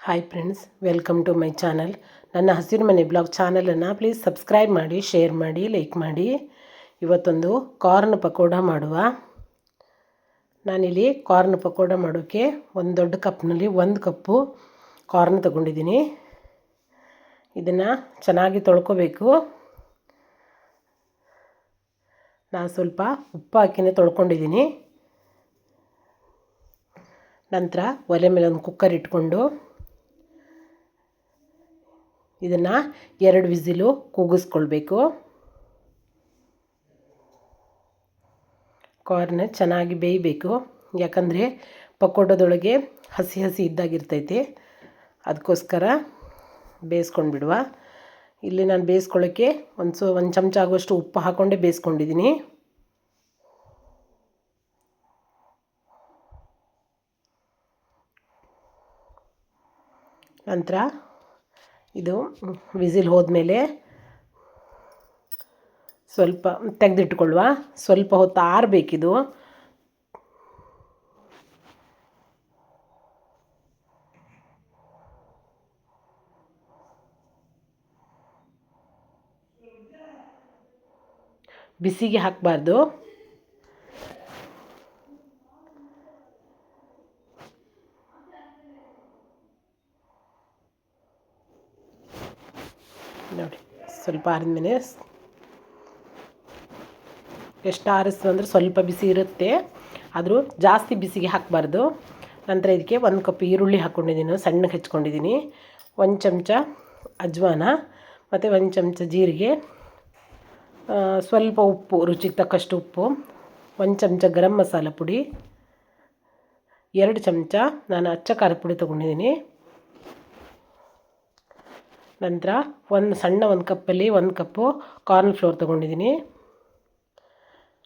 Hi friends, welcome to my channel. ನನ್ನ ಹಸಿರು ಮನೆ ಬ್ಲಾಗ್ ಚಾನಲನ್ನು ಪ್ಲೀಸ್ ಸಬ್ಸ್ಕ್ರೈಬ್ ಮಾಡಿ, ಶೇರ್ ಮಾಡಿ, ಲೈಕ್ ಮಾಡಿ. ಇವತ್ತೊಂದು ಕಾರ್ನ್ ಪಕೋಡ ಮಾಡುವ. ನಾನಿಲ್ಲಿ ಕಾರ್ನ್ ಪಕೋಡ ಮಾಡೋಕ್ಕೆ ಒಂದು ದೊಡ್ಡ ಕಪ್ನಲ್ಲಿ 1 ಕಪ್ಪು ಕಾರ್ನ್ ತಗೊಂಡಿದ್ದೀನಿ. ಇದನ್ನು ಚೆನ್ನಾಗಿ ತೊಳ್ಕೊಬೇಕು. ನಾನು ಸ್ವಲ್ಪ ಉಪ್ಪು ಹಾಕಿನೇ ತೊಳ್ಕೊಂಡಿದ್ದೀನಿ. ನಂತರ ಒಲೆ ಮೇಲೆ ಒಂದು ಕುಕ್ಕರ್ ಇಟ್ಕೊಂಡು ಇದನ್ನು 2 ವಿಸಿಲು ಕೂಗಿಸ್ಕೊಳ್ಬೇಕು. ಕಾರ್ನ್ ಚೆನ್ನಾಗಿ ಬೇಯಬೇಕು, ಯಾಕಂದರೆ ಪಕೋಡದೊಳಗೆ ಹಸಿ ಹಸಿ ಇದ್ದಾಗಿರ್ತೈತಿ. ಅದಕ್ಕೋಸ್ಕರ ಬೇಯಿಸ್ಕೊಂಡು ಬಿಡುವ. ಇಲ್ಲಿ ನಾನು ಬೇಯಿಸ್ಕೊಳ್ಳೋಕ್ಕೆ ಒಂದು ಚಮಚ ಆಗುವಷ್ಟು ಉಪ್ಪು ಹಾಕ್ಕೊಂಡೇ ಬೇಯಿಸ್ಕೊಂಡಿದ್ದೀನಿ. ನಂತರ ಇದು ವಿಸಿಲ್ ಹೋದ್ಮೇಲೆ ಸ್ವಲ್ಪ ತೆಗೆದಿಟ್ಕೊಳ್ಳುವ. ಸ್ವಲ್ಪ ಹೊತ್ತು ಆರಬೇಕಿದು. ಬಿಸಿಗೆ ಹಾಕಬಾರ್ದು. ನೋಡಿ, ಸ್ವಲ್ಪ ಆರಿದ್ಮೇಲೆ ಎಷ್ಟು ಆರಿಸ್ತು ಅಂದರೆ ಸ್ವಲ್ಪ ಬಿಸಿ ಇರುತ್ತೆ, ಆದರೂ ಜಾಸ್ತಿ ಬಿಸಿಗೆ ಹಾಕಬಾರ್ದು. ನಂತರ ಇದಕ್ಕೆ 1 ಕಪ್ ಈರುಳ್ಳಿ ಹಾಕ್ಕೊಂಡಿದ್ದೀನಿ, ಸಣ್ಣಗೆ ಹೆಚ್ಕೊಂಡಿದ್ದೀನಿ. 1 ಚಮಚ ಅಜ್ವಾನ ಮತ್ತು 1 ಚಮಚ ಜೀರಿಗೆ, ಸ್ವಲ್ಪ ಉಪ್ಪು, ರುಚಿಗೆ ತಕ್ಕಷ್ಟು ಉಪ್ಪು, 1 ಚಮಚ ಗರಂ ಮಸಾಲ ಪುಡಿ, 2 ಚಮಚ ನಾನು ಅಚ್ಚ ಖಾರದ ಪುಡಿ ತೊಗೊಂಡಿದ್ದೀನಿ. ನಂತರ ಒಂದು ಕಪ್ಪಲ್ಲಿ 1 ಕಪ್ಪು ಕಾರ್ನ್ ಫ್ಲೋರ್ ತೊಗೊಂಡಿದ್ದೀನಿ.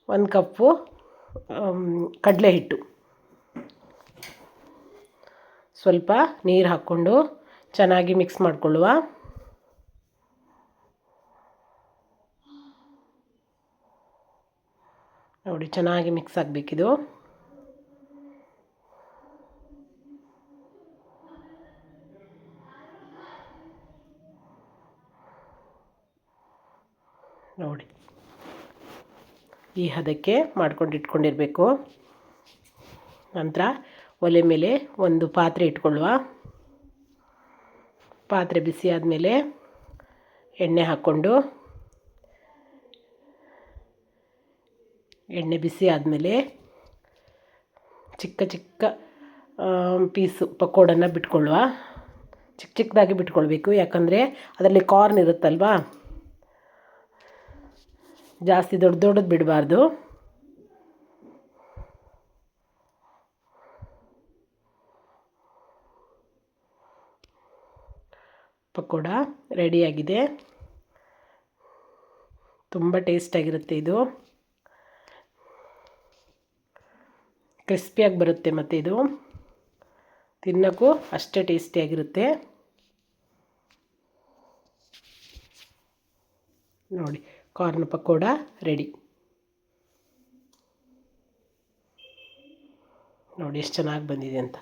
1 ಕಪ್ಪು ಕಡಲೆ ಹಿಟ್ಟು, ಸ್ವಲ್ಪ ನೀರು ಹಾಕ್ಕೊಂಡು ಚೆನ್ನಾಗಿ ಮಿಕ್ಸ್ ಮಾಡಿಕೊಳ್ಳುವ. ನೋಡಿ, ಚೆನ್ನಾಗಿ ಮಿಕ್ಸ್ ಆಗಬೇಕಿದು. ನೋಡಿ, ಈ ಹದಕ್ಕೆ ಮಾಡ್ಕೊಂಡು ಇಟ್ಕೊಂಡಿರಬೇಕು. ನಂತರ ಒಲೆ ಮೇಲೆ ಒಂದು ಪಾತ್ರೆ ಇಟ್ಕೊಳ್ಳುವ. ಪಾತ್ರೆ ಬಿಸಿ ಆದಮೇಲೆ ಎಣ್ಣೆ ಹಾಕ್ಕೊಂಡು, ಎಣ್ಣೆ ಬಿಸಿ ಆದಮೇಲೆ ಚಿಕ್ಕ ಚಿಕ್ಕ ಪೀಸು ಪಕೋಡನ್ನು ಬಿಟ್ಕೊಳ್ಳುವ. ಚಿಕ್ಕ ಚಿಕ್ಕದಾಗಿ ಬಿಟ್ಕೊಳ್ಬೇಕು, ಯಾಕಂದರೆ ಅದರಲ್ಲಿ ಕಾರ್ನ್ ಇರುತ್ತಲ್ವ, ಜಾಸ್ತಿ ದೊಡ್ಡದು ಬಿಡಬಾರ್ದು. ಪಕೋಡ ರೆಡಿಯಾಗಿದೆ. ತುಂಬ ಟೇಸ್ಟಾಗಿರುತ್ತೆ ಇದು, ಕ್ರಿಸ್ಪಿಯಾಗಿ ಬರುತ್ತೆ ಮತ್ತು ಇದು ತಿನ್ನೋಕ್ಕೂ ಅಷ್ಟೇ ಟೇಸ್ಟಿಯಾಗಿರುತ್ತೆ. ನೋಡಿ, ಕಾರ್ನ್ ಪಕೋಡ ರೆಡಿ. ನೋಡಿ ಎಷ್ಟು ಚೆನ್ನಾಗಿ ಬಂದಿದೆ ಅಂತ.